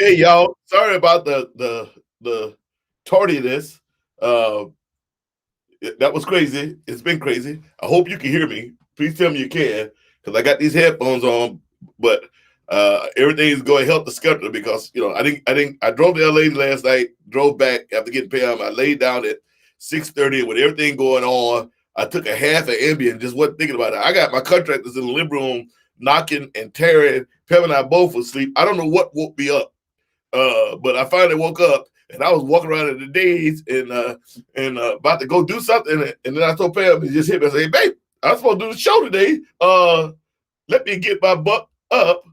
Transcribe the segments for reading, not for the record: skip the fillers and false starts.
Hey y'all, sorry about the tardiness. Uh, that was crazy. It's been crazy. I hope you can hear me. Please tell me you can, because I got these headphones on. But everything is going to help the schedule because I drove to LA last night. Drove back after getting paid. I laid down at 6:30 with everything going on. I took a half an Ambien, just wasn't thinking about it. I got my contractors in the living room knocking and tearing. Pam and I both were asleep. I don't know what woke me up. But I finally woke up and I was walking around in the daze and about to go do something. And then I told Pam, he just hit me and said, "Hey, babe, I'm supposed to do the show today. Let me get my butt up."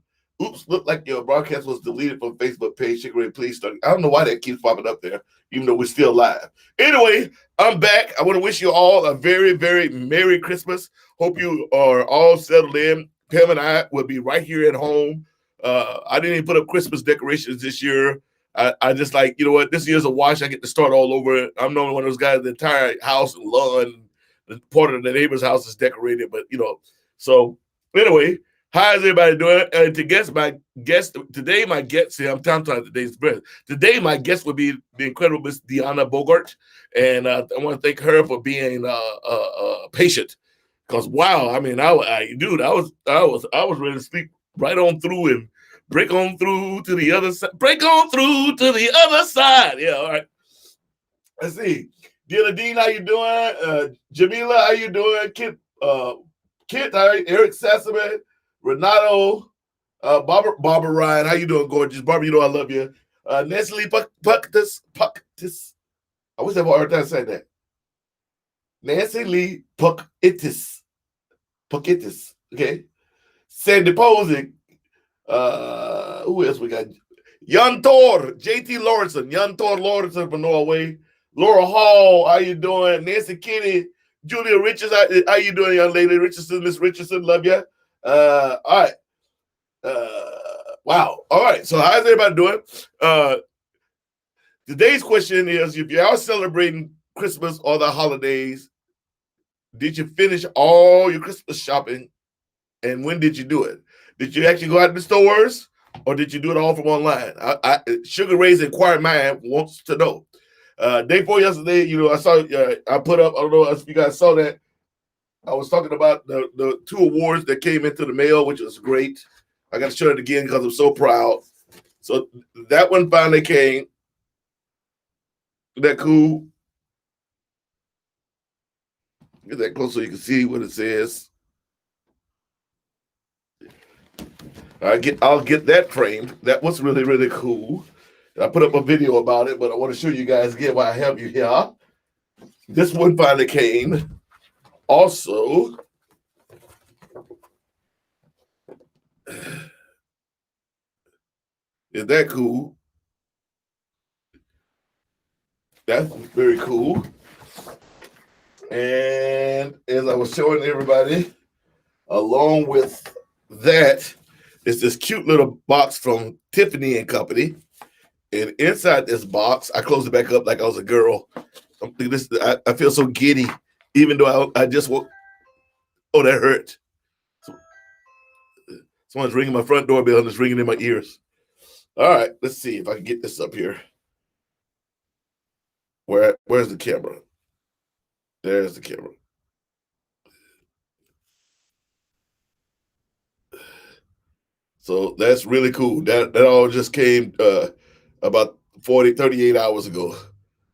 Oops, looked like your broadcast was deleted from Facebook page. Chicory, please start. I don't know why that keeps popping up there, even though we're still live. Anyway, I'm back. I want to wish you all a very, very Merry Christmas. Hope you are all settled in. Pam and I will be right here at home. I didn't even put up Christmas decorations this year. I just like, you know what, this year's a wash. I get to start all over. I'm normally one of those guys, the entire house and lawn, the part of the neighbor's house is decorated, but so anyway, how is everybody doing? To guess my guest today, my guest, see, I'm talking today's breath. Today, my guest would be the incredible Miss Deanna Bogart. And I want to thank her for being patient. Because wow, I mean, I was ready to speak right on through and break on through to the other side. Break on through to the other side. Yeah, all right. Let's see. Deanna Dean, how you doing? Jamila, how you doing? Kit, how are you? Eric Sassaman, Renato, Barbara Ryan, how you doing, gorgeous? Barbara, you know I love you. Nestle Puctus. I wish I had a hard time saying that. Nancy Lee Puckitis. Okay. Sandy Posing. Who else we got? Jan Thor, JT Lawrenson, Jan Thor Lawrenson from Norway. Laura Hall, how you doing? Nancy Kitty, Julia Richards, how you doing, young lady? Richardson, Miss Richardson, love you. All right. Wow. All right. So how's everybody doing? Today's question is: if you are celebrating Christmas or the holidays, did you finish all your Christmas shopping? And when did you do it? Did you actually go out to the stores, or did you do it all from online? Sugar Ray's Inquiring Mind wants to know. Day before yesterday, I saw I put up. I don't know if you guys saw that. I was talking about the 2 awards that came into the mail, which was great. I got to show it again because I'm so proud. So that one finally came. Isn't that cool? Get that close so you can see what it says. I'll get that framed. That was really, really cool. I put up a video about it, but I want to show you guys again why I have you here. This one finally came. Also, is that cool? That's very cool. And as I was showing everybody, along with that, it's this cute little box from Tiffany and Company. And inside this box, I closed it back up like I was a girl. I feel so giddy, even though I just woke. Oh, that hurt. Someone's ringing my front doorbell and it's ringing in my ears. All right, let's see if I can get this up here. Where's the camera? There's the camera. So that's really cool. That all just came about 38 hours ago.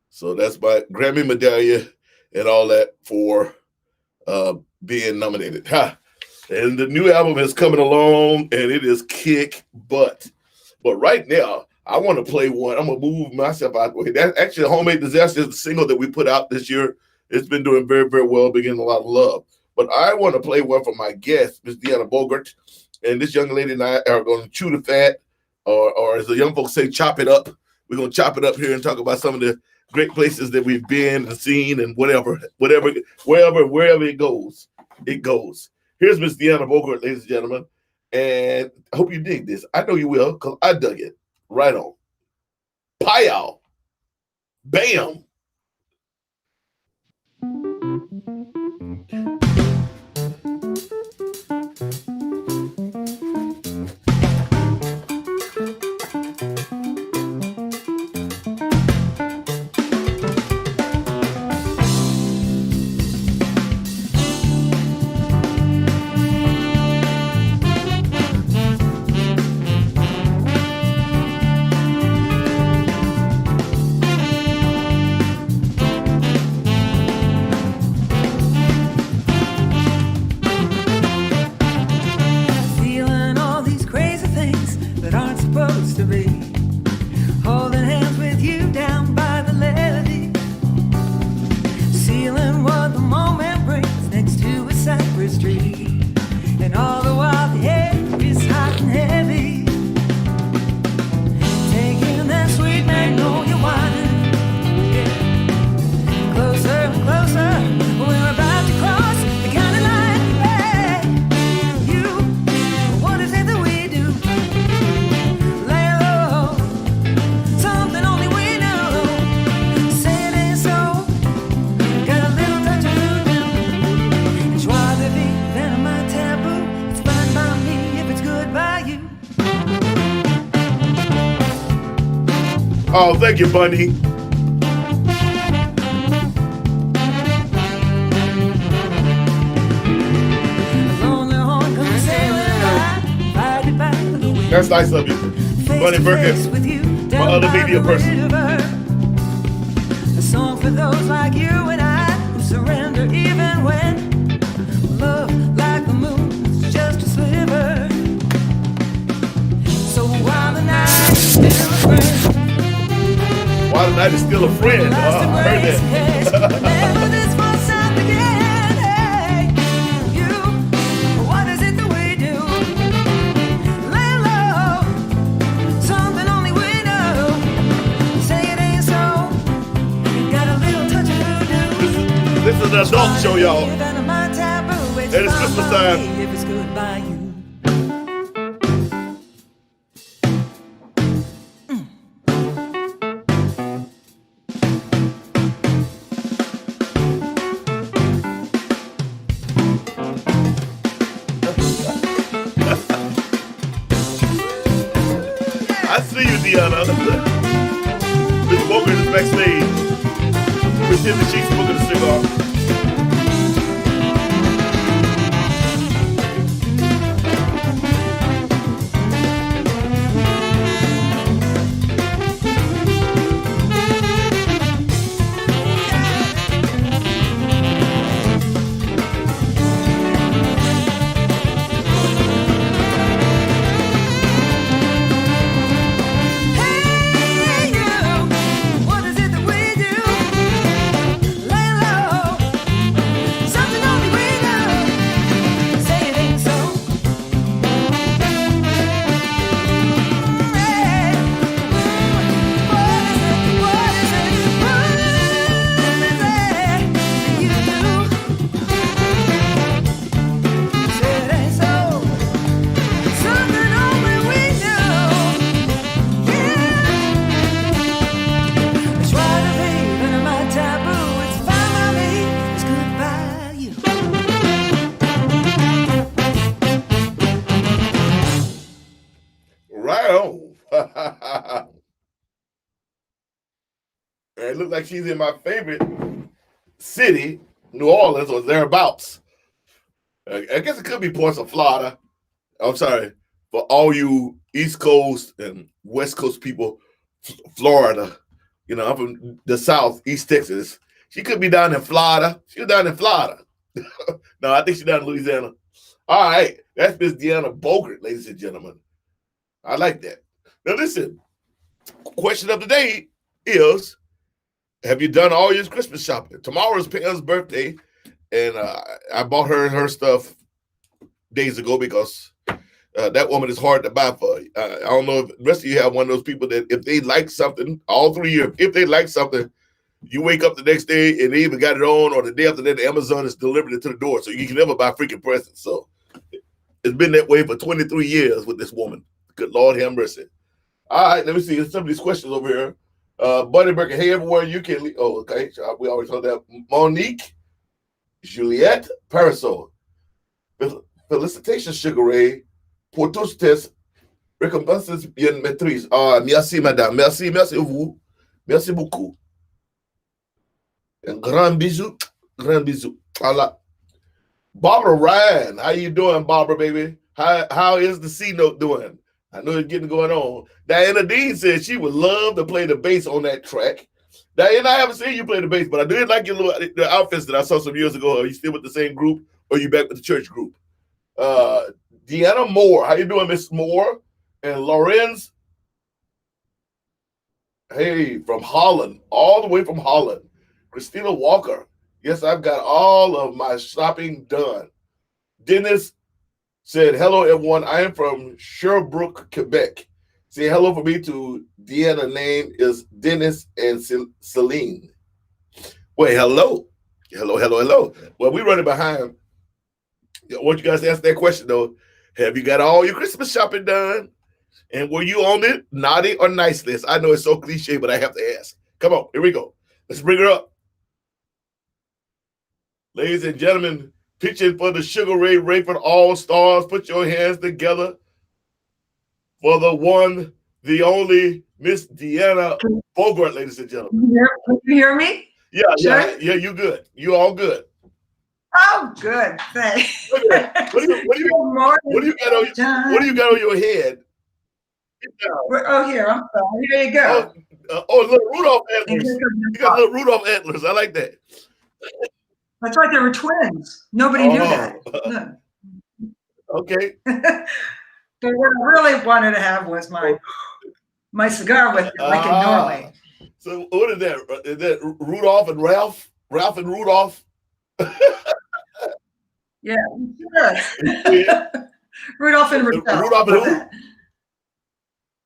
So that's my Grammy medallion and all that for being nominated. Ha! And the new album is coming along and it is kick butt. But right now, I want to play one. I'm going to move myself out of the way. That's actually Homemade Disaster is the single that we put out this year. It's been doing very, very well, been getting a lot of love. But I want to play one for my guest, Miss Deanna Bogart. And this young lady and I are going to chew the fat, or as the young folks say, chop it up. We're going to chop it up here and talk about some of the great places that we've been and seen and wherever it goes, it goes. Here's Miss Deanna Bogart, ladies and gentlemen. And I hope you dig this. I know you will, because I dug it. Right on. Pow. Bam. Oh, thank you, Bunny. That's nice of you. Bunny Burkett, my other media person. A song for those like you and I who surrender even when love, like the moon, is just a sliver. So while the night is still a friend. While the night is still a friend. I heard that. Remember this for some again. Hey, you, what is it that we do? Lay low, something only we know. Say it ain't so. Got a little touch of voodoo. This is an adult show, y'all. And it's Christmas time. If it's good by you. I see you, Deanna. Miss Bogart is backstage. Pretend that she's smoking a cigar. It looks like she's in my favorite city, New Orleans, or thereabouts. I guess it could be parts of Florida. I'm sorry, for all you East Coast and West Coast people, Florida. You know, I'm from the South, East Texas. She could be down in Florida. She's down in Florida. No, I think she's down in Louisiana. All right, that's Miss Deanna Bogart, ladies and gentlemen. I like that. Now listen, question of the day is, have you done all your Christmas shopping? Tomorrow's Pam's birthday, and I bought her stuff days ago because that woman is hard to buy for. I don't know if the rest of you have one of those people that if they like something, all 3 years, if they like something, you wake up the next day and they even got it on, or the day after that, Amazon has delivered it to the door, so you can never buy freaking presents. So it's been that way for 23 years with this woman. Good Lord have mercy. All right, let me see some of these questions over here. Buddy Burke, hey, everywhere you can leave. Oh, okay. We always heard that. Monique, Juliette, Parasol. Felicitations, Sugar Ray. Pour tous tes récompenses bien maîtrises. Merci, madame. Merci vous. Merci beaucoup. Un grand bisou. Grand bisou. Voilà. Barbara Ryan, how you doing, Barbara, baby? How is the C note doing? I know it's getting going on. Diana Dean said she would love to play the bass on that track. Diana, I haven't seen you play the bass, but I did like your the outfits that I saw some years ago. Are you still with the same group, or are you back with the church group? Deanna Moore, how you doing, Miss Moore? And Lorenz, hey, from Holland, all the way from Holland. Christina Walker, yes, I've got all of my shopping done. Dennis said, hello, everyone. I am from Sherbrooke, Quebec. Say hello for me to Deanna. Name is Dennis and Celine. Well, hello. Hello. Well, we're running behind. I want you guys to ask that question, though. Have you got all your Christmas shopping done? And were you on it, naughty or nice list? I know it's so cliche, but I have to ask. Come on, here we go. Let's bring her up. Ladies and gentlemen, pitching for the Sugar Ray Rayford All-Stars. Put your hands together for the one, the only Miss Deanna Bogart, ladies and gentlemen. Can you hear me? Yeah, Sure. yeah, you good. You all good. Oh, good. Thanks. What do you Good morning, what do you got on your head? Oh, here. I'm sorry. Here you go. Little Rudolph And antlers. here comes your You got thought. little Rudolph antlers. I like that. That's right. They were twins. Nobody knew that. Oh, No. okay. But what I really wanted to have was my cigar with me, like in Norway. So what is that? Is that Rudolph and Ralph? Ralph and Rudolph? Yeah. Sure. Rudolph and Rochelle. Rudolph and who?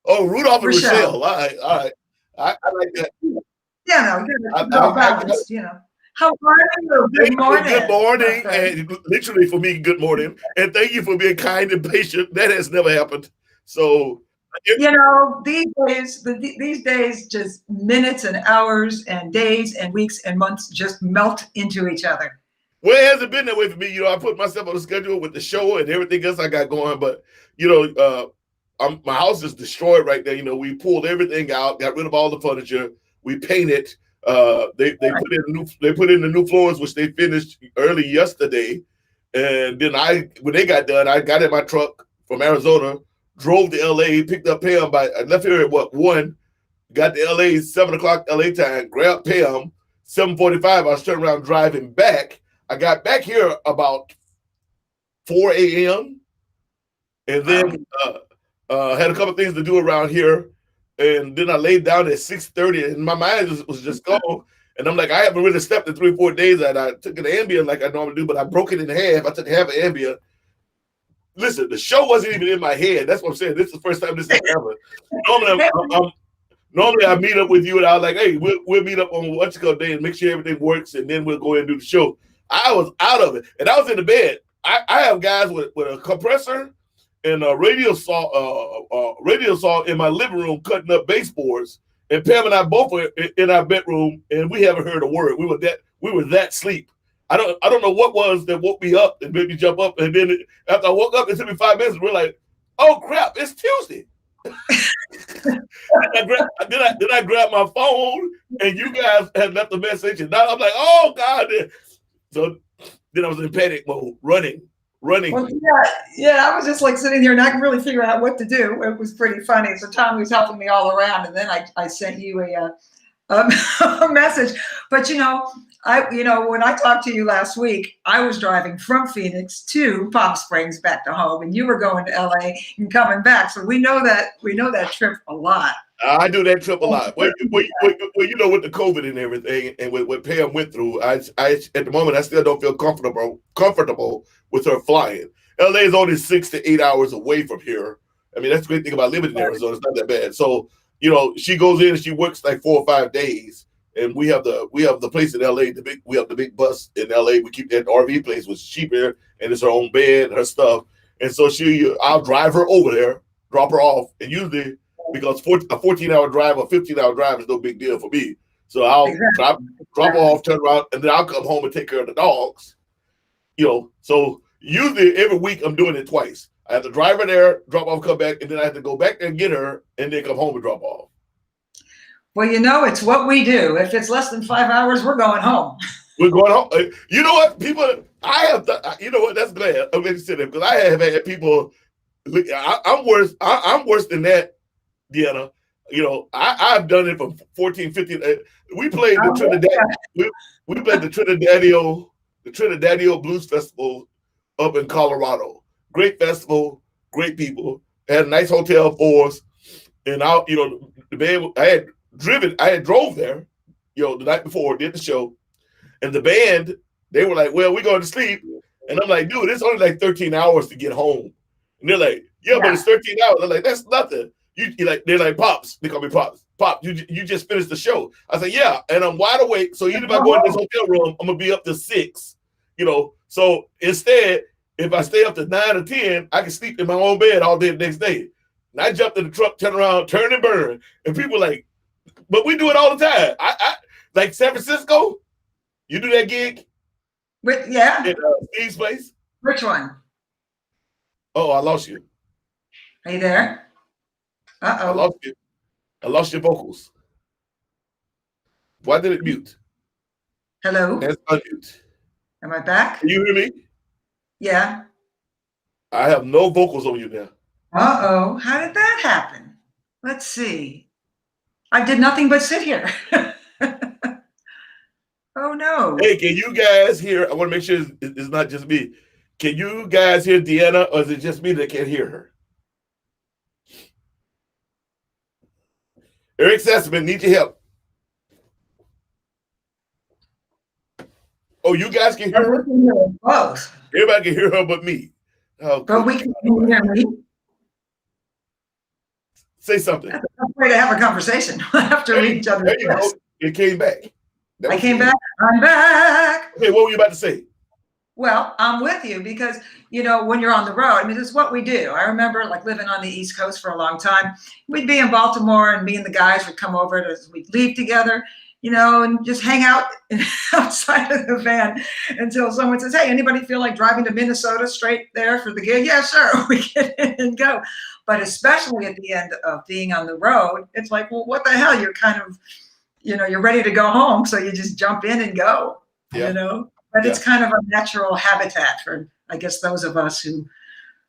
Oh, Rudolph and Rochelle. Rochelle. All right. I like that. Yeah, no, balanced, you know. How are you? Good morning. Good morning. And literally for me, good morning. And thank you for being kind and patient. That has never happened. So, you know, these days, just minutes and hours and days and weeks and months just melt into each other. Well, it hasn't been that way for me. You know, I put myself on the schedule with the show and everything else I got going. But, you know, my house is destroyed right now. You know, we pulled everything out, got rid of all the furniture. We painted. They put in the new floors, which they finished early yesterday. And then when they got done, I got in my truck from Arizona, drove to LA, picked up Pam I left here at 1, got to LA 7 o'clock LA time, grabbed Pam, 7:45. I was turning around driving back. I got back here about 4 a.m. and then had a couple things to do around here. And then I laid down at 6:30 and my mind was just gone. And I'm like, I haven't really slept in 3 or 4 days. And I took an Ambien like I normally do, but I broke it in half. I took half an Ambien. Listen, the show wasn't even in my head. That's what I'm saying. This is the first time this has happened. Normally I meet up with you and I was like, hey, we'll meet up on what's called day and make sure everything works. And then we'll go ahead and do the show. I was out of it. And I was in the bed. I have guys with a compressor and a radio saw in my living room cutting up baseboards. And Pam and I both were in our bedroom, and we haven't heard a word. We were that sleep. I don't know what was that woke me up and made me jump up. And then after I woke up, it took me 5 minutes. We're like, oh crap, it's Tuesday. Then I grabbed my phone, and you guys had left a message, and now I'm like, oh God. So then I was in panic mode, running. Well, yeah. I was just like sitting there and I could really figure out what to do. It was pretty funny. So Tom was helping me all around, and then I sent you a message. But you know, when I talked to you last week, I was driving from Phoenix to Palm Springs back to home, and you were going to LA and coming back. So we know that trip a lot. I do that trip a lot. Well, you know, with the COVID and everything, and with what Pam went through, I at the moment I still don't feel comfortable with her flying. LA is only 6 to 8 hours away from here. I mean, that's the great thing about living in Arizona. It's not that bad. So, you know, she goes in and she works like 4 or 5 days, and we have the place in LA. We have the big bus in LA. We keep that RV place with cheap here, and it's her own bed, her stuff. And so I'll drive her over there, drop her off, and usually, because a 14-hour drive or 15-hour drive is no big deal for me. So I'll drop her off, turn around, and then I'll come home and take care of the dogs. You know, so usually every week I'm doing it twice. I have to drive her there, drop off, come back, and then I have to go back there and get her, and then come home and drop off. Well, you know, it's what we do. If it's less than 5 hours, we're going home. We're going home. You know what, people? You know what? That's glad I'm going to sit there because I have had people. I'm worse. I'm worse than that, Deanna. You know, I've done it for 14, 15. We played the Trinidad. We played the Trinidad Blues Festival up in Colorado. Great festival, great people. Had a nice hotel for us, and the band. I had drove there, the night before, did the show, and the band. They were like, "Well, we're going to sleep," and I'm like, "Dude, it's only like 13 hours to get home," and they're like, "Yeah, but it's 13 hours." I'm like, "That's nothing." They're like, Pops. They call me Pops. Pop, you just finished the show. I said, yeah, and I'm wide awake. So even if I go in this hotel room, I'm gonna be up to 6. So instead, if I stay up to 9 or 10, I can sleep in my own bed all day the next day. And I jumped in the truck, turn around, turn and burn. And people are like, but we do it all the time. I like San Francisco. You do that gig? Yeah. At Steve's place. Which one? Oh, I lost you. Are you there? I lost you. I lost your vocals. Why did it mute? Hello? Let's unmute. Am I back? Can you hear me? Yeah. I have no vocals on you now. Uh-oh. How did that happen? Let's see. I did nothing but sit here. Oh, no. Hey, can you guys hear? I want to make sure it's not just me. Can you guys hear Deanna, or is it just me that can't hear her? Eric Sassaman, need your help. Oh, you guys can hear her? Both. Everybody can hear her but me. Oh, But we can hear me. say something. That's a way to have a conversation. We'll have to read each other's There you go. lips. It came back. I came back. I'm back. Okay, what were you about to say? Well, I'm with you because, when you're on the road, I mean, it's what we do. I remember like living on the East Coast for a long time. We'd be in Baltimore and me and the guys would come over we'd leave together, and just hang out outside of the van until someone says, hey, anybody feel like driving to Minnesota straight there for the gig? Yeah, sure. We get in and go. But especially at the end of being on the road, it's like, well, what the hell? You're kind of, you're ready to go home. So you just jump in and go, But it's kind of a natural habitat for, I guess, those of us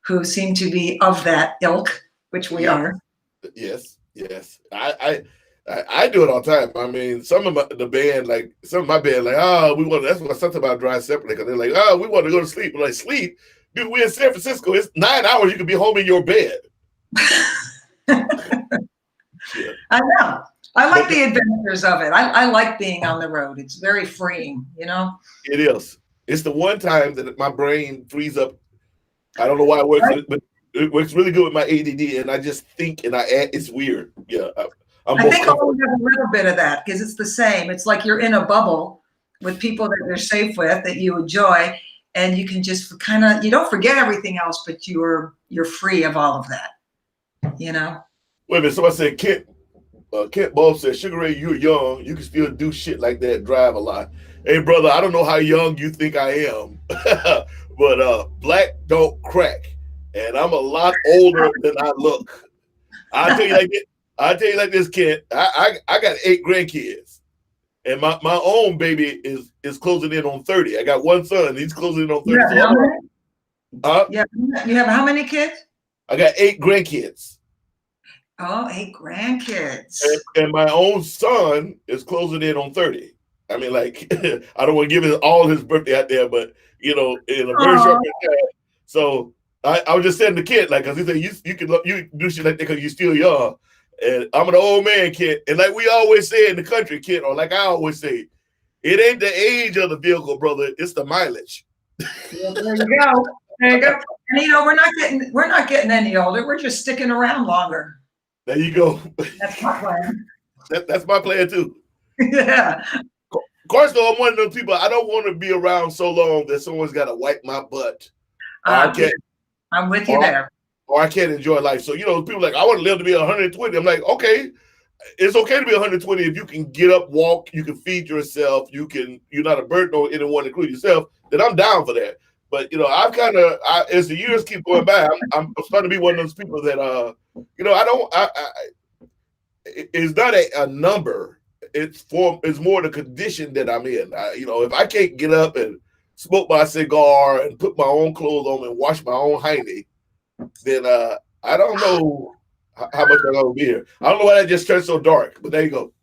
who seem to be of that ilk, which we are. Yes. I do it all the time. I mean, some of my band, like, oh, that's what something about drive separately, because they're like, oh, we want to go to sleep. I'm like, sleep? Dude, we're in San Francisco. It's 9 hours. You can be home in your bed. Yeah. I know. I like the adventures of it. I like being on the road. It's very freeing, It is. It's the one time that my brain frees up. I don't know why it works, but it works really good with my ADD, and I just think and I add. It's weird. Yeah. I think I only have a little bit of that because it's the same. It's like you're in a bubble with people that you're safe with, that you enjoy, and you can just kind of, you don't forget everything else, but you're free of all of that, Wait a minute. Somebody said, Kent Ball said, Sugar Ray, you're young. You can still do shit like that, drive a lot. Hey, brother, I don't know how young you think I am, but black don't crack. And I'm a lot older than I look. I'll tell you like this, Kent. I got 8 grandkids. And my own baby is closing in on 30. I got one son. He's closing in on 30. Yeah, you have how many kids? I got 8 grandkids. Oh, 8 grandkids. And my own son is closing in on 30. I mean, like, I don't want to give all his birthday out there, but, in a very short period of time. So I was just saying to Kent, like, because he said, you do shit like that because you're still young. And I'm an old man, Kent. And like we always say in the country, Kent, or like I always say, it ain't the age of the vehicle, brother. It's the mileage. Well, there you go. There you go. And we're not getting any older. We're just sticking around longer. There you go. That's my plan. That's my plan too. Yeah. Of course, though, I'm one of those people. I don't want to be around so long that someone's got to wipe my butt. I'm with you there. Or I can't enjoy life. So, people are like, I want to live to be 120. I'm like, okay, it's okay to be 120 if you can get up, walk, you can feed yourself, you're not a burden on anyone, including yourself, then I'm down for that. But, I've as the years keep going by, I'm starting to be one of those people that, it's not a number. It's more the condition that I'm in. If I can't get up and smoke my cigar and put my own clothes on and wash my own hiney, then I don't know how much I'm gonna be here. I don't know why that just turned so dark, but there you go.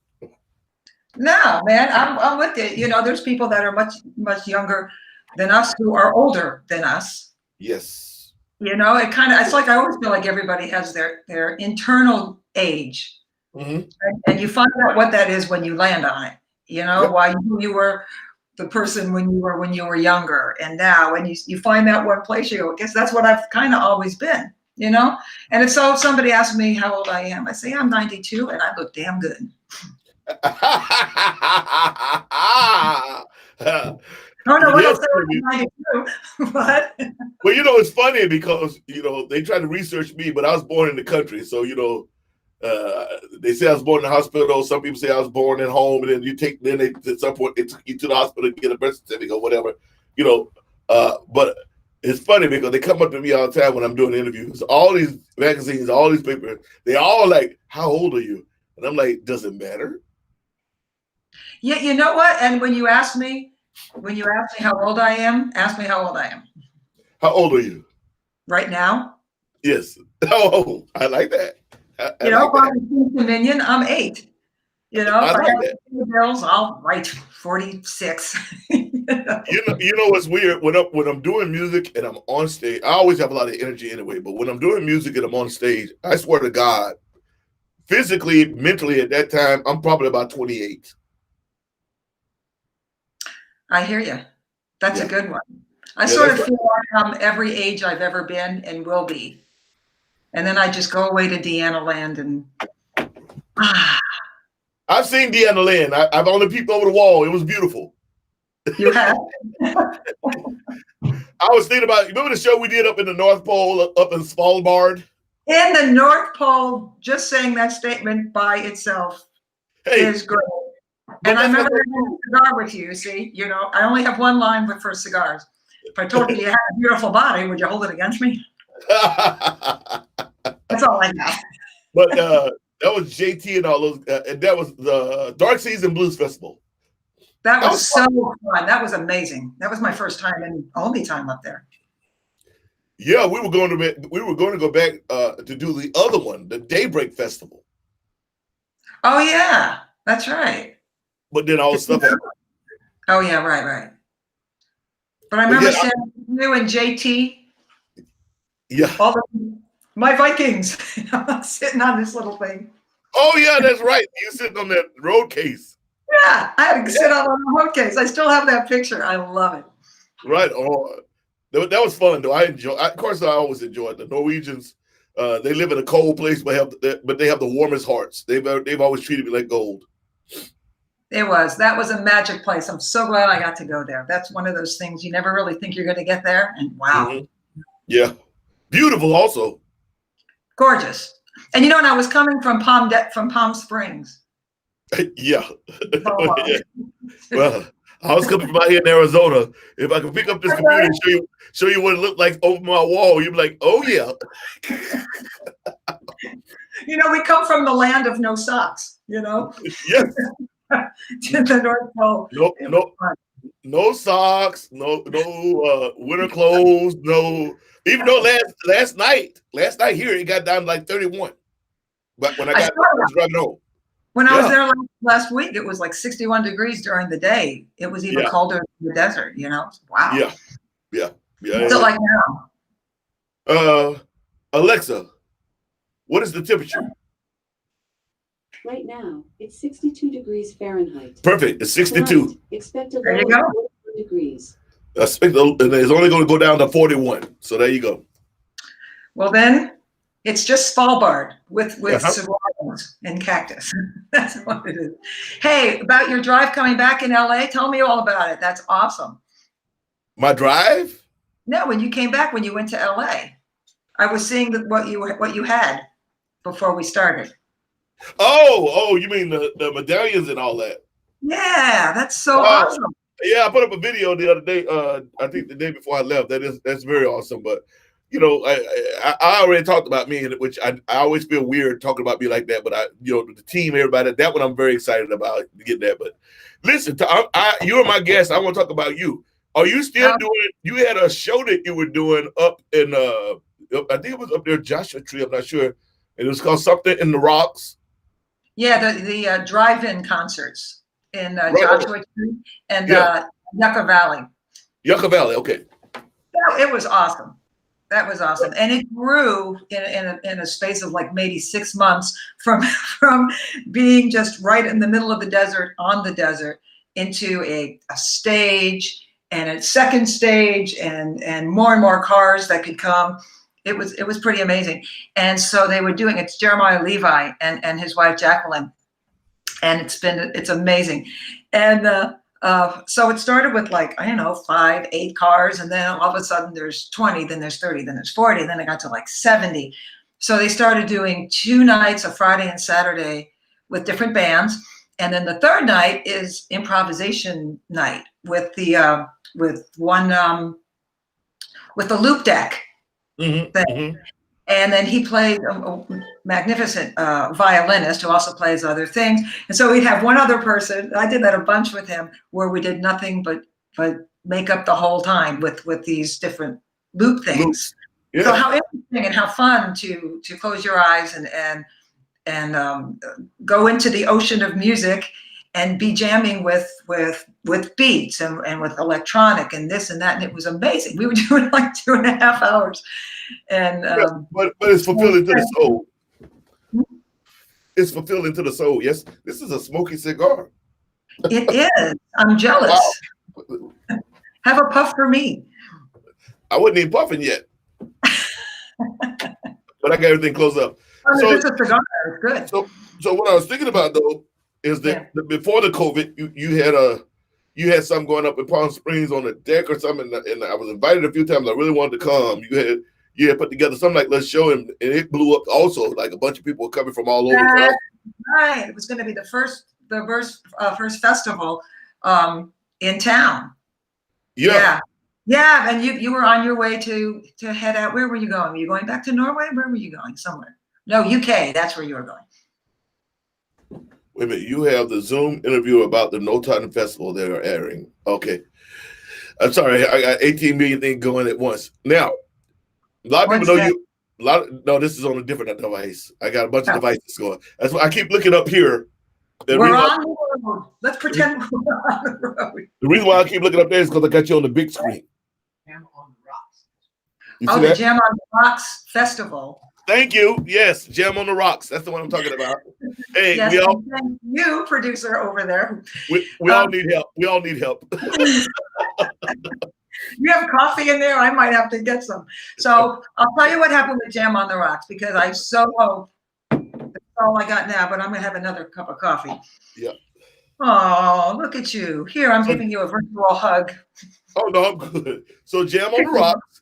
No, man, I'm with you. There's people that are much, much younger than us who are older than us. Yes. It's like I always feel like everybody has their internal age. Mm-hmm. And you find out what that is when you land on it. Yep. Why you were the person when you were younger, and now when you find that one place, you go, I guess that's what I've kind of always been, And if somebody asks me how old I am, I say I'm 92 and I look damn good. No, what else? 92, but well, it's funny because they try to research me, but I was born in the country, so they say I was born in the hospital. Some people say I was born at home, and then at some point they took you to the hospital to get a birth certificate or whatever, But it's funny because they come up to me all the time when I'm doing interviews. All these magazines, all these papers, they all like, "How old are you?" And I'm like, does it matter? Yeah, you know what? And when you ask me how old I am, ask me how old I am How old are you? right now. Yes. Oh, I like that. I You know, like if I'm that. in Dominion, I'm 8. You know, I if I like have to that. pay the bills, I'll write 46. You know what's weird when I'm doing music and I'm on stage. I always have a lot of energy anyway, but when I'm doing music and I'm on stage, I swear to God, physically, mentally at that time, I'm probably about 28. I hear you. That's a Yeah, good one. I yeah, sort that's of right. feel like I'm every age I've ever been and will be. And then I just go away to Deanna land and I've seen Deanna land. I've only peeped over the wall. It was beautiful. you have I was thinking about, remember the show we did up in the North Pole, up in Svalbard? in the North Pole, just saying that statement by itself Hey, is great. but And I that's remember what having a cigar with you. See, you know, I only have one line for cigars. If I told you you had a beautiful body, would you hold it against me? That's all I got. But that was JT and all those, and that was the Dark Season Blues Festival. That That was was so fun. fun. That was amazing. That was my first time and only time up there. Yeah, we were going to go back to do the other one, the Daybreak Festival. Oh yeah, that's right. But then all the stuff happened. Oh yeah, right. But I But remember yeah, standing with you and JT, yeah. my Vikings, sitting on this little thing. Oh yeah, that's right. You sitting on that road case. Yeah, I had to Yeah, sit on a remote case. I still have that picture. I love it. right. Oh, that was fun though. Of course, I always enjoy it. The Norwegians, they live in a cold place, but they have the warmest hearts. They've always treated me like gold. That was a magic place. I'm so glad I got to go there. That's one of those things you never really think you're going to get there. And wow, Hmm. Yeah, beautiful. Also, gorgeous. And you know, and I was coming from Palm Springs. yeah. So, Yeah. Well, I was coming from out here in Arizona. If I could pick up this computer and show you what it looked like over my wall, you'd be like, "Oh yeah, you know, we come from the land of no socks, you know, yes." to the North Pole. No, It was no, fun. no socks, no winter clothes, no. Even though last night here it got down to like 31. But when I I saw was that. driving home, When I was yeah, there last week, it was like 61 degrees during the day. It was even yeah, colder in the desert, you know. Wow. yeah, yeah, What's it yeah. like now? Uh, Alexa, what is the temperature? Right now, it's 62 degrees Fahrenheit. Perfect. It's Tonight, 62. expect a There low you of go. 41 degrees. And it's only going to go down to 41. So there you go. Well, then it's just Svalbard with Uh-huh. saguaros and cactus. That's what it is. Hey, about your drive coming back in LA, tell me all about it. That's awesome. My drive? No, when you came back, when you went to LA, I was seeing what you had before we started. Oh, you mean the medallions and all that? Yeah, that's so Uh, awesome. yeah, I put up a video the other day. I think the day before I left. That's very awesome. But you know, I already talked about me, which I always feel weird talking about me like that. But the team, everybody, that one I'm very excited about to get that. But listen, you're my guest. I want to talk about you. Are you still doing? You had a show that you were doing up in I think it was up there, Joshua Tree. I'm not sure. And it was called something in the rocks. Yeah, the drive-in concerts in Right. Joshua Tree and Yeah. Yucca Valley. Yucca Valley. Okay. It was awesome. That was awesome, and it grew in a space of like maybe 6 months from being just right in the middle of the desert, on the desert, into a stage and a second stage and more cars that could come. It was pretty amazing, and so they were doing it's Jeremiah Levi and his wife Jacqueline, and it's amazing, and. So it started with like, I don't know, 5, 8 cars. And then all of a sudden there's 20, then there's 30, then there's 40. And then it got to like 70. So they started doing 2 nights, a Friday and Saturday with different bands. And then the third night is improvisation night with the with the loop deck Mm-hmm. thing. Mm-hmm. And then he played a magnificent violinist who also plays other things. And so we'd have one other person. I did that a bunch with him, where we did nothing but make up the whole time with these different loop things. Yeah. So how interesting and how fun to close your eyes and go into the ocean of music and be jamming with beats and with electronic and this and that. And it was amazing. We were doing like 2.5 hours. And but it's fulfilling to the soul. It's fulfilling to the soul. Yes, this is a smoky cigar. it is. I'm jealous. Wow. Have a puff for me. I wasn't even puffing yet. But I got everything closed up. Oh, So- this is a cigar. It's good. So what I was thinking about though is that before the COVID, you had something going up in Palm Springs on the deck or something, and I was invited a few times. I really wanted to come. You had put together something like Let's Show, and it blew up also. Like a bunch of people were coming from all over. That's right. It was going to be the first festival in town. Yeah. Yeah, and you were on your way to head out. Where were you going? Were you going back to Norway? Where were you going? Somewhere. No, UK. That's where you were going. Wait a minute. You have the Zoom interview about the No Time Festival they are airing. Okay. I'm sorry. I got 18 million things going at once. Now, a lot of people know you. No, this is on a different device. I got a bunch of devices going. That's why I keep looking up here. We're on the road. Let's pretend we're on the road. The reason why I keep looking up there is because I got you on the big screen. Jam on the Rocks. You see Oh, the that? Jam on the Rocks Festival. Thank you. Yes, Jam on the Rocks. That's the one I'm talking about. Hey, Yes, we all and thank you, producer over there. we all need help. We all need help. You have coffee in there? I might have to get some. So I'll tell you what happened with Jam on the Rocks, because I so hope that's all I got now, but I'm gonna have another cup of coffee. Yeah. Oh, look at you. Here, I'm giving you a virtual hug. Oh no, I'm good. So Jam on the Rocks.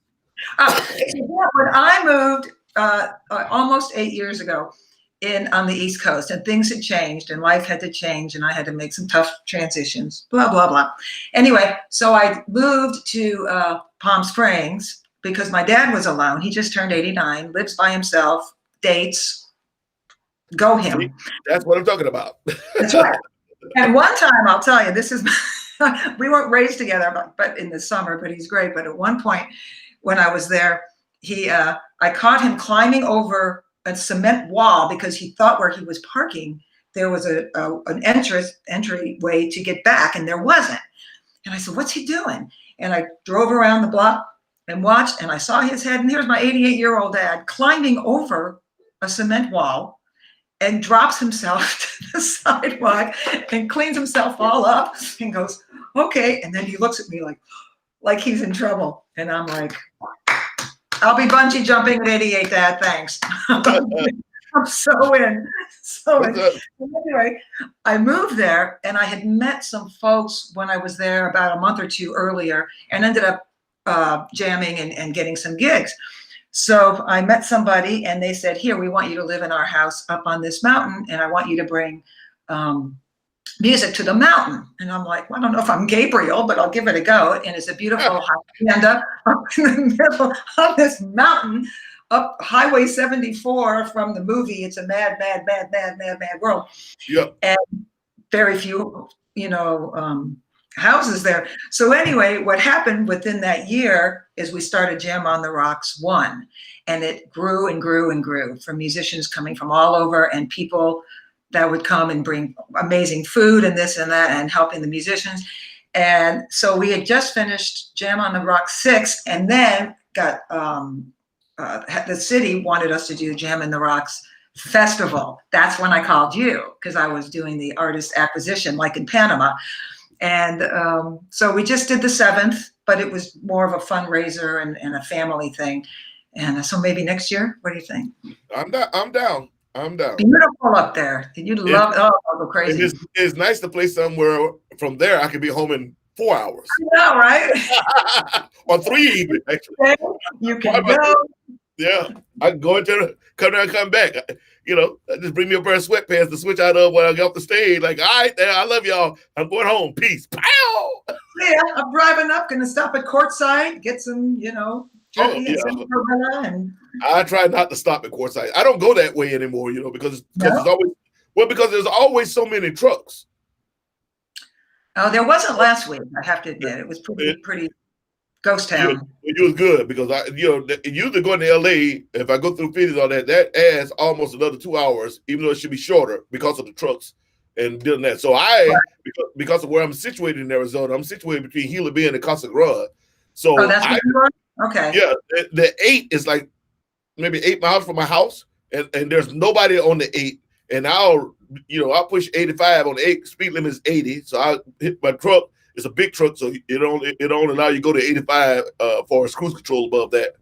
When I moved almost 8 years ago on the East Coast, and things had changed and life had to change and I had to make some tough transitions, blah, blah, blah. Anyway, so I moved to Palm Springs because my dad was alone. He just turned 89, lives by himself, dates, go him. See, that's what I'm talking about. That's right. And one time, I'll tell you, this is, we weren't raised together, but in the summer, but he's great. But at one point when I was there, I caught him climbing over a cement wall because he thought where he was parking, there was an entryway to get back, and there wasn't. And I said, what's he doing? And I drove around the block and watched, and I saw his head, and here's my 88-year-old dad climbing over a cement wall and drops himself to the sidewalk and cleans himself all up and goes, okay. And then he looks at me like he's in trouble. And I'm like, I'll be bungee jumping at 88, Dad, thanks. I'm so in. So anyway, I moved there, and I had met some folks when I was there about a month or two earlier, and ended up jamming and getting some gigs. So I met somebody, and they said, here, we want you to live in our house up on this mountain, and I want you to bring music to the mountain. And I'm like, well, I don't know if I'm Gabriel, but I'll give it a go. And it's a beautiful hacienda up in the middle of this mountain, up Highway 74 from the movie. It's a mad, mad, mad, mad, mad, mad world. Yeah. And very few, houses there. So anyway, what happened within that year is we started Jam on the Rocks 1, and it grew and grew and grew, from musicians coming from all over and people that would come and bring amazing food and this and that and helping the musicians. And so we had just finished Jam on the Rocks 6, and then got the city wanted us to do Jam in the Rocks Festival. That's when I called you, because I was doing the artist acquisition like in Panama. And so we just did the 7th, but it was more of a fundraiser and a family thing. And so maybe next year, what do you think? I'm down. Beautiful up there. You'd love it. Oh, I'll go crazy. It's nice to play somewhere from there. I could be home in 4 hours. I know, right? Or 3 even, actually. You can go. Yeah, I can go come there and come back. Just bring me a pair of sweatpants to switch out of when I get off the stage. Like, all right, I love y'all. I'm going home. Peace. Pow! Yeah, I'm driving up, gonna stop at Courtside, get some, Oh Jerky and yeah. sarsaparilla and I try not to stop at Quartzsite. I don't go that way anymore, because no? there's always because there's always so many trucks. Oh, there wasn't last week. I have to admit, it was It, pretty ghost you, town. it was good because usually going to LA, if I go through Phoenix, all that adds almost another 2 hours, even though it should be shorter because of the trucks and doing that. So because of where I'm situated in Arizona, I'm situated between Gila Bend and Casa Grande. So Oh, that's what you were? Okay. yeah, the 8 is like maybe 8 miles from my house, and there's nobody on the 8, and I'll push 85 on the 8. Speed limit is 80, so I hit my truck. It's a big truck, so it only allow you to go to 85 for cruise control above that,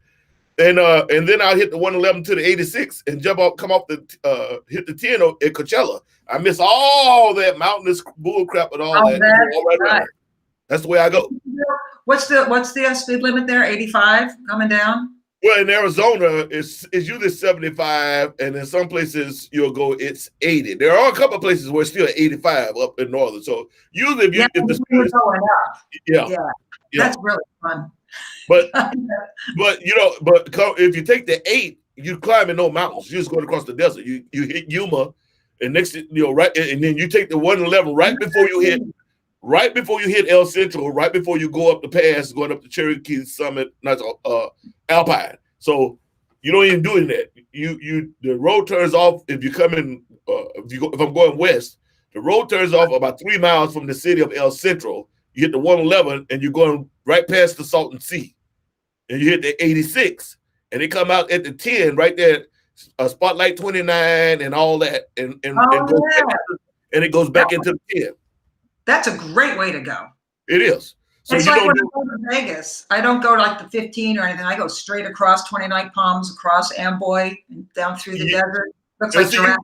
and then I'll hit the 111 to the 86 and jump out, come off the hit the 10 at Coachella. I miss all that mountainous bull crap and all that. All right around. That's the way I go. What's the speed limit there? 85 coming down? Well, in Arizona, it's usually 75, and in some places it's 80. There are a couple of places where it's still 85 up in northern. So usually, if the speed is going up, yeah, that's really fun. But if you take the 8, you climbing no mountains. You're just going across the desert. You hit Yuma, and next right, and then you take the 111 right before you hit El Centro, right before you go up the pass, going up the Cherokee Summit, not Alpine. So you don't even do that. The road turns off if you come in. If I'm going west, the road turns off about 3 miles from the city of El Centro. You hit the 111, and you're going right past the Salton Sea, and you hit the 86, and they come out at the 10 right there, Spotlight 29, and all that, and it goes back into the 10. That's a great way to go. It is. So it's like when I go to Vegas. I don't go like the 15 or anything. I go straight across 29 Palms, across Amboy, and down through the desert. Looks like Jurassic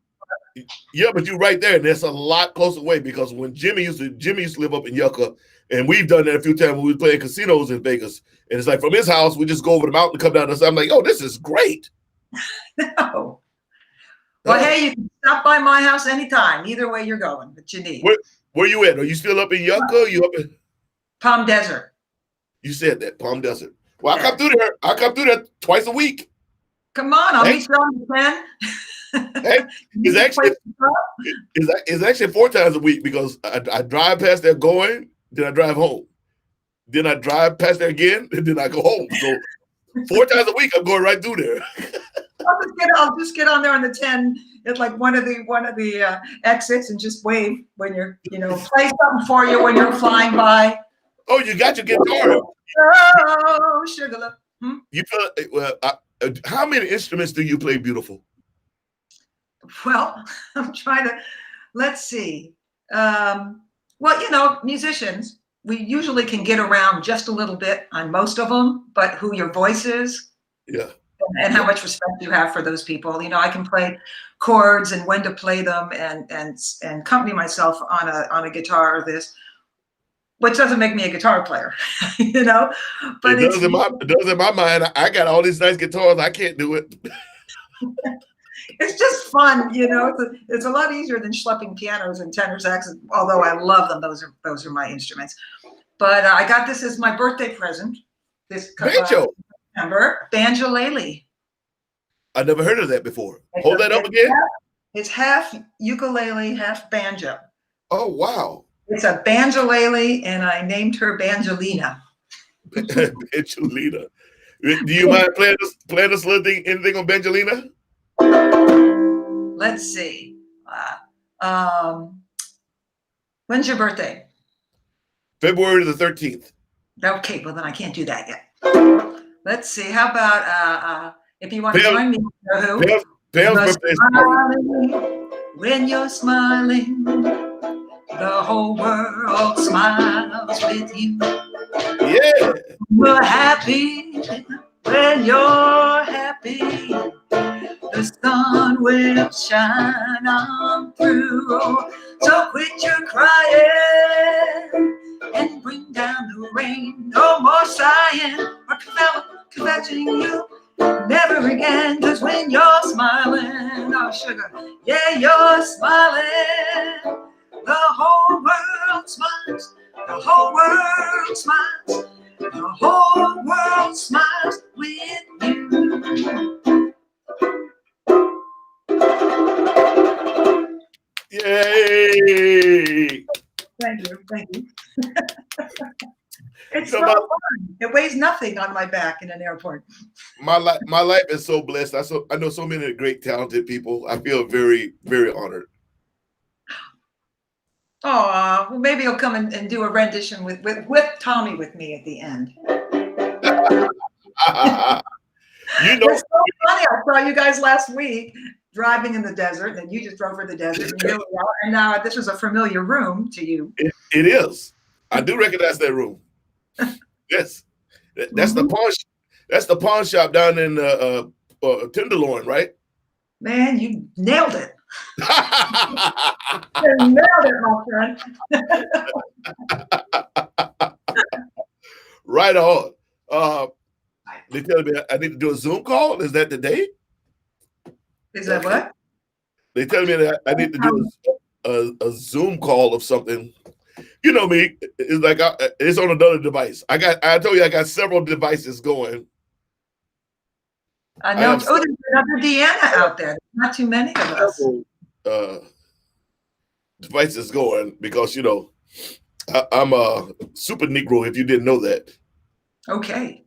Park. Yeah, but you're right there, and that's a lot closer away because when Jimmy used to live up in Yucca, and we've done that a few times when we were playing casinos in Vegas, and it's like from his house, we just go over the mountain, come down the side. I'm like, oh, this is great. No. Well, hey, you can stop by my house anytime. Either way you're going, but you need. Where you at? Are you still up in Yucca? Or you up in Palm Desert? You said that, Palm Desert. Well, I come through there. I come through there twice a week. Come on, I'll meet you on the 10. Hey, it's actually 4 times a week because I drive past there going, then I drive home. Then I drive past there again, and then I go home. So 4 times a week, I'm going right through there. I'll just get on there on the 10 at like one of the exits and just wave when you're, play something for you when you're flying by. Oh, you got your guitar. Oh, sugar. You play, how many instruments do you play, beautiful? Well, I'm trying to, let's see. Musicians, we usually can get around just a little bit on most of them, but who your voice is. Yeah. And how much respect you have for those people. I can play chords and when to play them and accompany myself on a guitar or this, which doesn't make me a guitar player, But it does in my mind. I got all these nice guitars. I can't do it. It's just fun, It's a lot easier than schlepping pianos and tenor saxes. Although I love them, those are my instruments. But I got this as my birthday present. This banjo. Remember, banjolele. I never heard of that before. Hold that up again. It's half ukulele, half banjo. Oh wow! It's a banjolele, and I named her Banjolina. Banjolina. Do you mind playing this little thing? Anything on Banjolina? Let's see. When's your birthday? February the 13th. Okay, well then I can't do that yet. Let's see. How about if you want to join me? Pam's birthday is tomorrow. When you're smiling, the whole world smiles with you. Yeah. We're happy when you're happy. The sun will shine on through. So quit your crying and bring down the rain. No more sighing or kvetching you. Never again, 'cause when you're smiling, oh sugar, yeah, you're smiling. The whole world smiles. The whole world smiles. The whole world smiles with you. Yay! Thank you. Thank you. It's You so know, fun. It weighs nothing on my back in an airport. my life is so blessed. I know so many great, talented people. I feel very, very honored. Oh, well, maybe he'll come and do a rendition with Tommy with me at the end. You know, It's so funny. I saw you guys last week driving in the desert, and you just drove for the desert. And, here we are. And this was a familiar room to you. it is. I do recognize that room. Yes, that's the pawn. That's the pawn shop down in Tenderloin, right? Man, you nailed it. You nailed it, my friend. Right on. They tell me I need to do a Zoom call. Is that the day? Is that what? They tell me that I need to do a Zoom call of something. You know me. It's like it's on another device. I told you I got several devices going. I know. Oh, there's another Deanna out there. Not too many of us. Devices going because I'm a super Negro. If you didn't know that. Okay.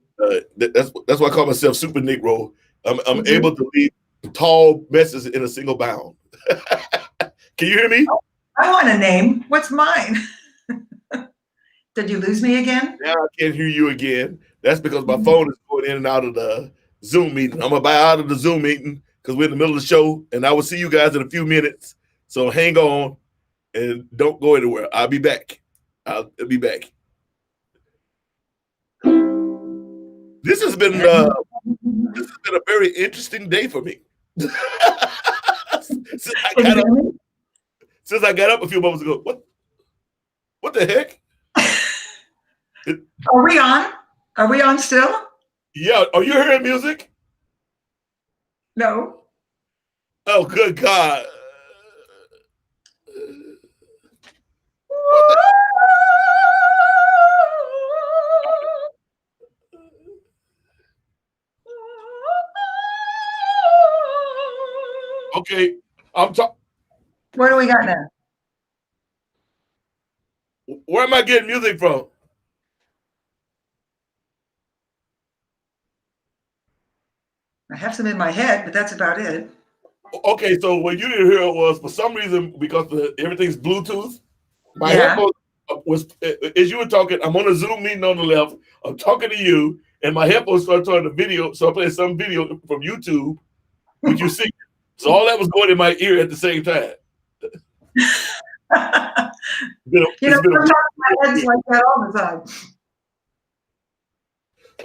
That's why I call myself Super Negro. I'm able to lead tall messes in a single bound. Can you hear me? I want a name. What's mine? Did you lose me again? Now I can't hear you again. That's because my phone is going in and out of the Zoom meeting. I'm about out of the Zoom meeting because we're in the middle of the show, and I will see you guys in a few minutes. So hang on and don't go anywhere. I'll be back. I'll be back. This has been a very interesting day for me. Since I got up a few moments ago. What the heck? Are we on? Are we on still? Yeah. Are you hearing music? No. Oh, good God. Okay, I'm talking. What do we got now? Where am I getting music from? I have some in my head, but that's about it. Okay, so what you didn't hear was for some reason because everything's Bluetooth. My headphones was as you were talking. I'm on a Zoom meeting on the left. I'm talking to you, and my headphones started turning the video. So I played some video from YouTube, which you see. So all that was going in my ear at the same time. Sometimes my head's like that all the time.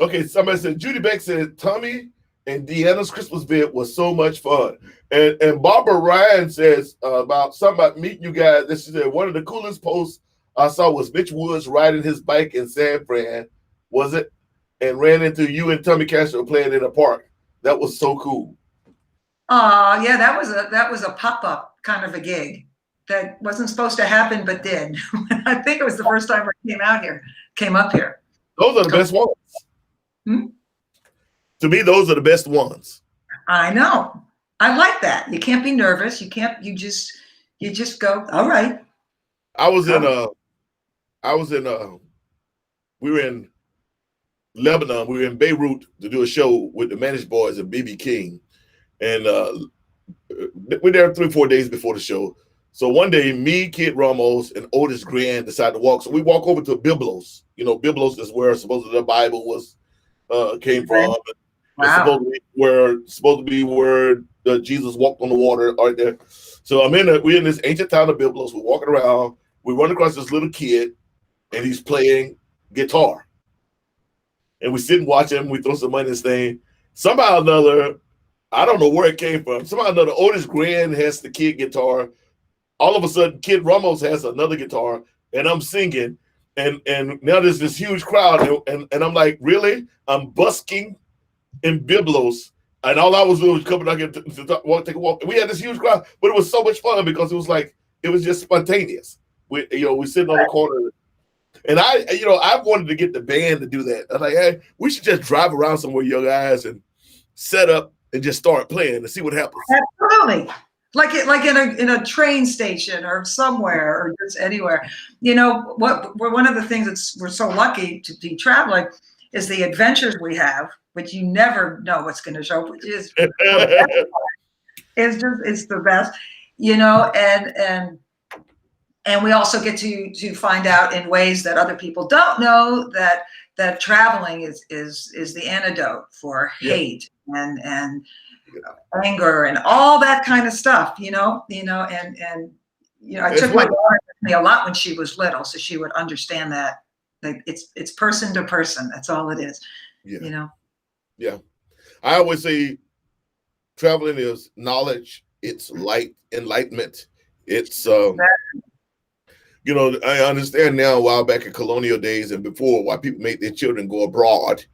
Okay, somebody said Judy Beck said Tommy and Deanna's Christmas vid was so much fun. And Barbara Ryan says about something about meeting you guys. That she said one of the coolest posts I saw was Mitch Woods riding his bike in San Fran, was it? And ran into you and Tommy Castro playing in a park. That was so cool. Yeah, that was a pop-up kind of a gig that wasn't supposed to happen, but did. I think it was the first time I came up here. Those are the best ones. To me, those are the best ones. I know. I like that. You can't be nervous. You just go, all right. We were in Lebanon. We were in Beirut to do a show with the Managed Boys and BB King. And we're there 3-4 days before the show. So one day, me, Kid Ramos, and Otis Grand decided to walk. So we walk over to Biblos. Biblos is where supposedly the Bible came from. Wow. It's supposed to be where Jesus walked on the water right there. So we're in this ancient town of Biblos. We're walking around. We run across this little kid, and he's playing guitar. And we sit and watch him. We throw some money in this thing. Somehow or another, I don't know where it came from. Somehow or another, Otis Grand has the kid guitar. All of a sudden, Kid Ramos has another guitar, and I'm singing. And now there's this huge crowd, and I'm like, really? I'm busking in Biblos, and all I was doing was coming out here to take a walk. And we had this huge crowd, but it was so much fun because it was just spontaneous. We sitting on the corner, And I've wanted to get the band to do that. I'm like, hey, we should just drive around somewhere, young guys, and set up and just start playing and see what happens. Absolutely. Like in a train station or somewhere or just anywhere. You know, one of the things we're so lucky to be traveling is the adventures we have, which you never know what's going to show up, which is it's the best, you know, and we also get to find out in ways that other people don't know that traveling is the antidote for hate and anger and all that kind of stuff, you know, and I took my daughter with me a lot when she was little, so she would understand that like it's person to person. That's all it is, you know. Yeah, I always say traveling is knowledge. It's enlightenment. It's you know, I understand now a while back in colonial days and before why people made their children go abroad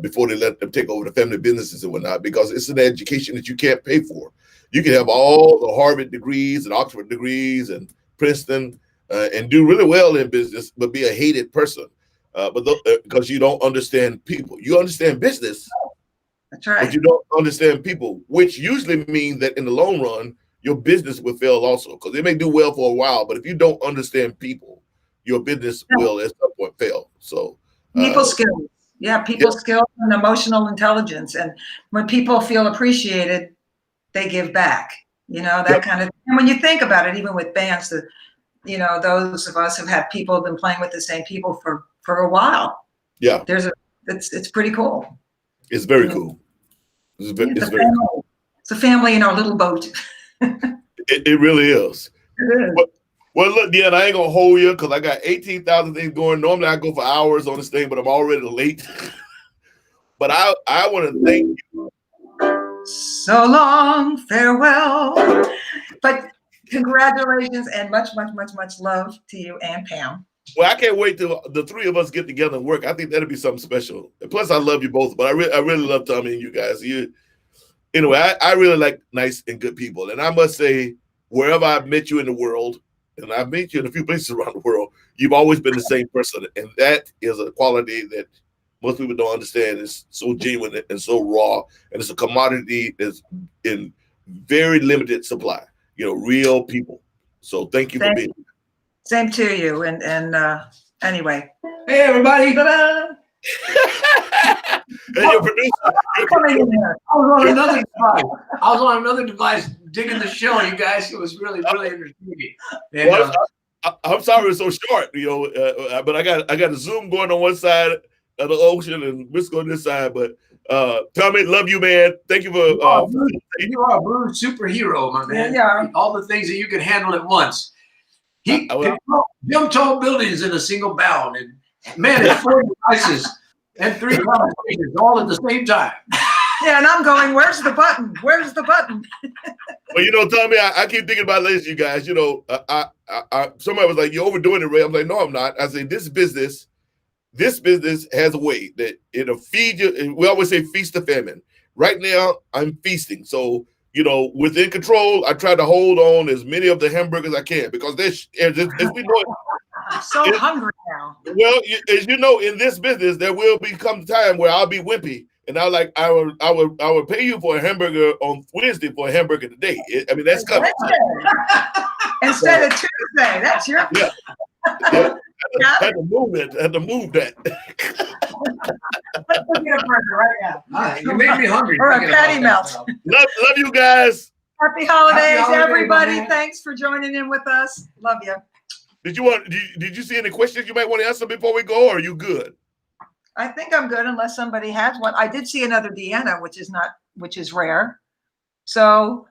before they let them take over the family businesses and whatnot, because it's an education that you can't pay for. You can have all the Harvard degrees and Oxford degrees and Princeton and do really well in business, but be a hated person because you don't understand people. You understand business, That's right. but you don't understand people, which usually means that in the long run, your business will fail also, because it may do well for a while, but if you don't understand people, your business will at some point fail. So people skills. Yeah, people skills and emotional intelligence. And when people feel appreciated, they give back, you know, that kind of thing. And when you think about it, even with bands, you know, those of us who've had people been playing with the same people for a while. Yeah. It's pretty cool. It's very cool. It's very cool. It's a family in our little boat. It really is. It is. Well, look, Deanna, I ain't gonna hold you because I got 18,000 things going. Normally I go for hours on this thing, but I'm already late. But I want to thank you. So long, farewell. But congratulations and much love to you and Pam. Well, I can't wait till the three of us get together and work. I think that'll be something special. And plus, I love you both, but I really love Tommy and you guys. Anyway, I really like nice and good people. And I must say, wherever I've met you in the world, and I've met you in a few places around the world, you've always been the same person. And that is a quality that most people don't understand. It's so genuine and so raw. And it's a commodity that's in very limited supply, you know, real people. So thank you for being here. Same to you. And anyway. Hey, everybody. Ta-da! And your producer. Coming in here. I was on another device. I was on another device digging the show, you guys. It was really entertaining. And, Well, I'm sorry it's so short, you know, but I got a Zoom going on one side of the ocean and Briscoe on this side. But Tommy, love you, man. Thank you for. you are a blues superhero, my man. Yeah. All the things that you can handle at once. He can jump tall buildings in a single bound and manage 4 devices and 3 conversations all at the same time. Yeah, and I'm going, where's the button? Where's the button? Well, you know, Tommy, I keep thinking about this, you guys. You know, somebody was like, "You're overdoing it, Ray." I'm like, "No, I'm not." I say, this business has a way that it'll feed you. We always say feast the famine. Right now, I'm feasting. So, you know, within control, I try to hold on as many of the hamburgers I can because as we know, I'm so hungry now. well, as you know, in this business, there will become time where I'll be wimpy, and I will pay you for a hamburger on Wednesday for a hamburger today. I mean, that's coming. Instead of Tuesday, that's your. Yeah. Had to move that. Let's go get a burger right now. You made me hungry. Or a thinking patty about melt. that. Love you guys. Happy holidays, holidays, everybody. man. Thanks for joining in with us. Love you. Did you see any questions you might want to answer before we go, or are you good? I think I'm good unless somebody has one. I did see another Deanna, which is rare. So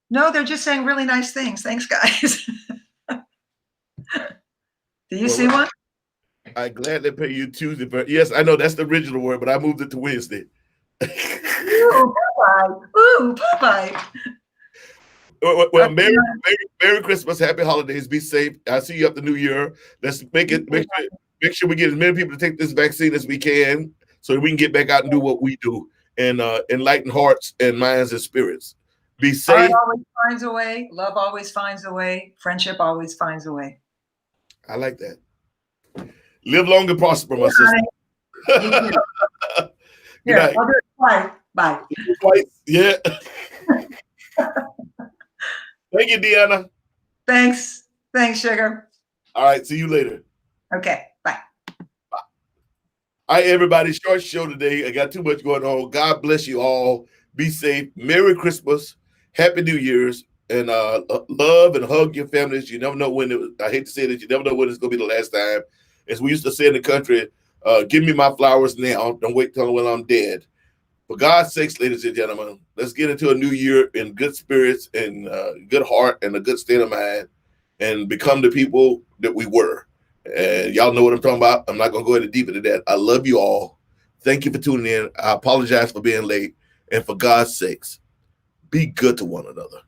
no, they're just saying really nice things. Thanks, guys. Do you see one? I gladly pay you Tuesday, but yes, I know that's the original word, but I moved it to Wednesday. Ooh, Popeye. Ooh, Popeye. Well, Merry Christmas, Happy Holidays, be safe. I'll see you up the New Year. Let's make sure we get as many people to take this vaccine as we can, so that we can get back out and do what we do and enlighten hearts and minds and spirits. Be safe. Art always finds a way. Love always finds a way. Friendship always finds a way. I like that. Live long and prosper, my sister. You too. Good Here, night. I'll do it twice. Bye. Twice. Yeah. Thank you, Deanna. Thanks. Thanks, sugar. All right. See you later. Okay. Bye. All right, everybody. Short show today. I got too much going on. God bless you all. Be safe. Merry Christmas. Happy New Year's. And love and hug your families. You never know when I hate to say that, you never know when it's going to be the last time. As we used to say in the country, give me my flowers now. Don't wait till when I'm dead. For God's sakes, ladies and gentlemen, let's get into a new year in good spirits and good heart and a good state of mind and become the people that we were. And y'all know what I'm talking about. I'm not going to go any deeper into that. I love you all. Thank you for tuning in. I apologize for being late. And for God's sakes, be good to one another.